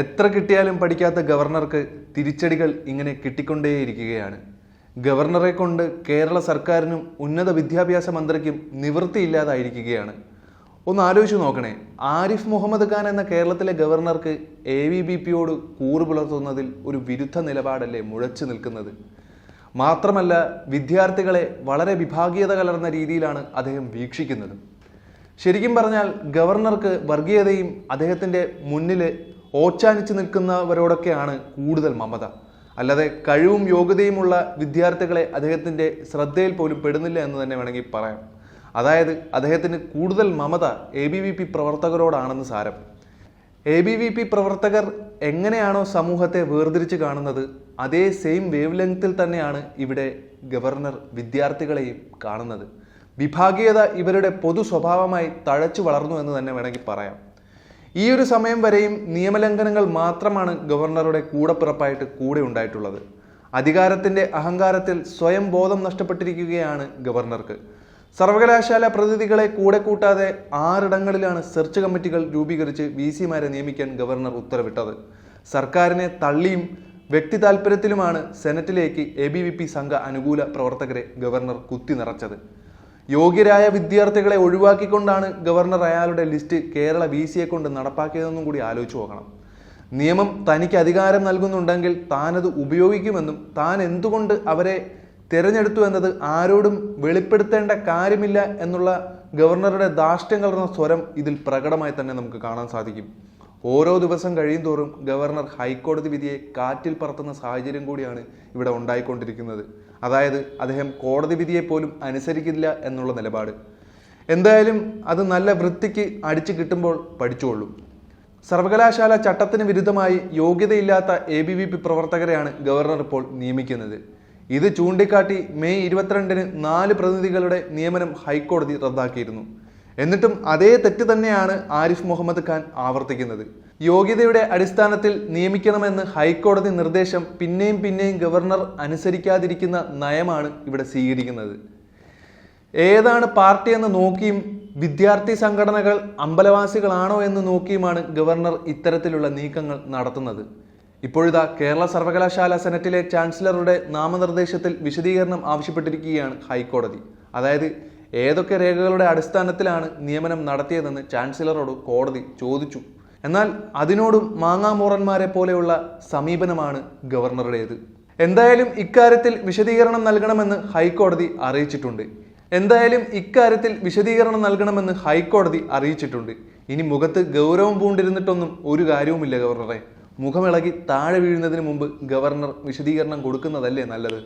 എത്ര കിട്ടിയാലും പഠിക്കാത്ത ഗവർണർക്ക് തിരിച്ചടികൾ ഇങ്ങനെ കിട്ടിക്കൊണ്ടേയിരിക്കുകയാണ്. ഗവർണറെ കൊണ്ട് കേരള സർക്കാരിനും ഉന്നത വിദ്യാഭ്യാസ മന്ത്രിക്കും നിവൃത്തിയില്ലാതായിരിക്കുകയാണ്. ഒന്ന് ആലോചിച്ച് നോക്കണേ, ആരിഫ് മുഹമ്മദ് ഖാൻ എന്ന കേരളത്തിലെ ഗവർണർക്ക് AVBPയോട് കൂറ് പുലർത്തുന്നതിൽ ഒരു വിരുദ്ധ നിലപാടല്ലേ മുഴച്ചു നിൽക്കുന്നത്. മാത്രമല്ല, വിദ്യാർത്ഥികളെ വളരെ വിഭാഗീയത കലർന്ന രീതിയിലാണ് അദ്ദേഹം വീക്ഷിക്കുന്നത്. ശരിക്കും പറഞ്ഞാൽ ഗവർണർക്ക് വർഗീയതയും അദ്ദേഹത്തിൻ്റെ മുന്നിൽ ഓച്ചാനിച്ച് നിൽക്കുന്നവരോടൊക്കെയാണ് കൂടുതൽ മമത. അല്ലാതെ കഴിവും യോഗ്യതയുമുള്ള വിദ്യാർത്ഥികളെ അദ്ദേഹത്തിൻ്റെ ശ്രദ്ധയിൽ പോലും പെടുന്നില്ല എന്ന് തന്നെ വേണമെങ്കിൽ പറയാം. അതായത് അദ്ദേഹത്തിന് കൂടുതൽ മമത ABVP പ്രവർത്തകരോടാണെന്ന് സാരം. ABVP പ്രവർത്തകർ എങ്ങനെയാണോ സമൂഹത്തെ വേർതിരിച്ച് കാണുന്നത്, അതേ സെയിം വേവ് ലെങ്ത്തിൽ തന്നെയാണ് ഇവിടെ ഗവർണർ വിദ്യാർത്ഥികളെയും കാണുന്നത്. വിഭാഗീയത ഇവരുടെ പൊതു സ്വഭാവമായി തഴച്ചു വളർന്നു എന്ന് തന്നെ വേണമെങ്കിൽ പറയാം. ഈ ഒരു സമയം വരെയും നിയമലംഘനങ്ങൾ മാത്രമാണ് ഗവർണറുടെ കൂടപ്പിറപ്പായിട്ട് കൂടെ ഉണ്ടായിട്ടുള്ളത്. അധികാരത്തിൻ്റെ അഹങ്കാരത്തിൽ സ്വയം ബോധം നഷ്ടപ്പെട്ടിരിക്കുകയാണ് ഗവർണർക്ക്. സർവകലാശാല പ്രതിനിധികളെ കൂടെ കൂട്ടാതെ 6 ഇടങ്ങളിലാണ് സെർച്ച് കമ്മിറ്റികൾ രൂപീകരിച്ച് VC-മാരെ നിയമിക്കാൻ ഗവർണർ ഉത്തരവിട്ടത്. സർക്കാരിനെ തള്ളിയും വ്യക്തി താല്പര്യത്തിലുമാണ് സെനറ്റിലേക്ക് ABVP സംഘ അനുകൂല പ്രവർത്തകരെ ഗവർണർ കുത്തി നിറച്ചത്. യോഗ്യരായ വിദ്യാർത്ഥികളെ ഒഴിവാക്കിക്കൊണ്ടാണ് ഗവർണർ അയാളുടെ ലിസ്റ്റ് കേരള VC-യെ കൊണ്ട് നടപ്പാക്കിയതെന്നും കൂടി ആലോചിച്ച് നോക്കണം. നിയമം തനിക്ക് അധികാരം നൽകുന്നുണ്ടെങ്കിൽ താനത് ഉപയോഗിക്കുമെന്നും താൻ എന്തുകൊണ്ട് അവരെ തിരഞ്ഞെടുത്തു എന്നത് ആരോടും വെളിപ്പെടുത്തേണ്ട കാര്യമില്ല എന്നുള്ള ഗവർണറുടെ ധാർഷ്ട്യം കലർന്ന സ്വരം ഇതിൽ പ്രകടമായി തന്നെ നമുക്ക് കാണാൻ സാധിക്കും. ഓരോ ദിവസം കഴിയുന്തോറും ഗവർണർ ഹൈക്കോടതി വിധിയെ കാറ്റിൽ പറത്തുന്ന സാഹചര്യം കൂടിയാണ് ഇവിടെ ഉണ്ടായിക്കൊണ്ടിരിക്കുന്നത്. അതായത് അദ്ദേഹം കോടതി വിധിയെ പോലും അനുസരിക്കില്ല എന്നുള്ള നിലപാട്. എന്തായാലും അത് നല്ല വൃത്തിക്ക് അടിച്ചു കിട്ടുമ്പോൾ പഠിച്ചുകൊള്ളും. സർവകലാശാല ചട്ടത്തിന് വിരുദ്ധമായി യോഗ്യതയില്ലാത്ത ABVP പ്രവർത്തകരെയാണ് ഗവർണർ ഇപ്പോൾ നിയമിക്കുന്നത്. ഇത് ചൂണ്ടിക്കാട്ടി മെയ് 22-ന് 4 പ്രതിനിധികളുടെ നിയമനം ഹൈക്കോടതി റദ്ദാക്കിയിരുന്നു. എന്നിട്ടും അതേ തെറ്റ് തന്നെയാണ് ആരിഫ് മുഹമ്മദ് ഖാൻ ആവർത്തിക്കുന്നത്. യോഗ്യതയുടെ അടിസ്ഥാനത്തിൽ നിയമിക്കണമെന്ന് ഹൈക്കോടതി നിർദ്ദേശം പിന്നെയും ഗവർണർ അനുസരിക്കാതിരിക്കുന്ന നയമാണ് ഇവിടെ സ്വീകരിക്കുന്നത്. ഏതാണ് പാർട്ടി എന്ന് നോക്കിയും വിദ്യാർത്ഥി സംഘടനകൾ അമ്പലവാസികളാണോ എന്ന് നോക്കിയുമാണ് ഗവർണർ ഇത്തരത്തിലുള്ള നീക്കങ്ങൾ നടത്തുന്നത്. ഇപ്പോഴിതാ കേരള സർവകലാശാല സെനറ്റിലെ ചാൻസലറുടെ നാമനിർദ്ദേശത്തിൽ വിശദീകരണം ആവശ്യപ്പെട്ടിരിക്കുകയാണ് ഹൈക്കോടതി. അതായത് ഏതൊക്കെ രേഖകളുടെ അടിസ്ഥാനത്തിലാണ് നിയമനം നടത്തിയതെന്ന് ചാൻസലറോട് കോടതി ചോദിച്ചു. എന്നാൽ അതിനോടും മാങ്ങാമൂറന്മാരെ പോലെയുള്ള സമീപനമാണ് ഗവർണറുടേത്. എന്തായാലും ഇക്കാര്യത്തിൽ വിശദീകരണം നൽകണമെന്ന് ഹൈക്കോടതി അറിയിച്ചിട്ടുണ്ട്. ഇനി മുഖത്ത് ഗൗരവം പൂണ്ടിരുന്നിട്ടൊന്നും ഒരു കാര്യവുമില്ല ഗവർണറെ. മുഖമിളകി താഴെ വീഴുന്നതിന് മുമ്പ് ഗവർണർ വിശദീകരണം കൊടുക്കുന്നതല്ലേ നല്ലത്.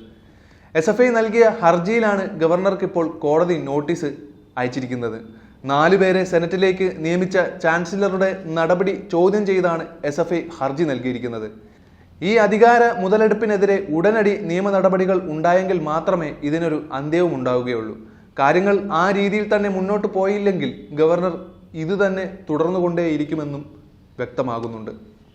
SFI നൽകിയ ഹർജിയിലാണ് ഗവർണർക്ക് ഇപ്പോൾ കോടതി നോട്ടീസ് അയച്ചിരിക്കുന്നത്. 4 പേരെ സെനറ്റിലേക്ക് നിയമിച്ച ചാൻസലറുടെ നടപടി ചോദ്യം ചെയ്താണ് SFI ഹർജി നൽകിയിരിക്കുന്നത്. ഈ അധികാര മുതലെടുപ്പിനെതിരെ ഉടനടി നിയമ നടപടികൾ ഉണ്ടായെങ്കിൽ മാത്രമേ ഇതിനൊരു അന്ത്യവും ഉണ്ടാവുകയുള്ളൂ. കാര്യങ്ങൾ ആ രീതിയിൽ തന്നെ മുന്നോട്ട് പോയില്ലെങ്കിൽ ഗവർണർ ഇത് തന്നെ തുടർന്നുകൊണ്ടേയിരിക്കുമെന്നും വ്യക്തമാകുന്നുണ്ട്.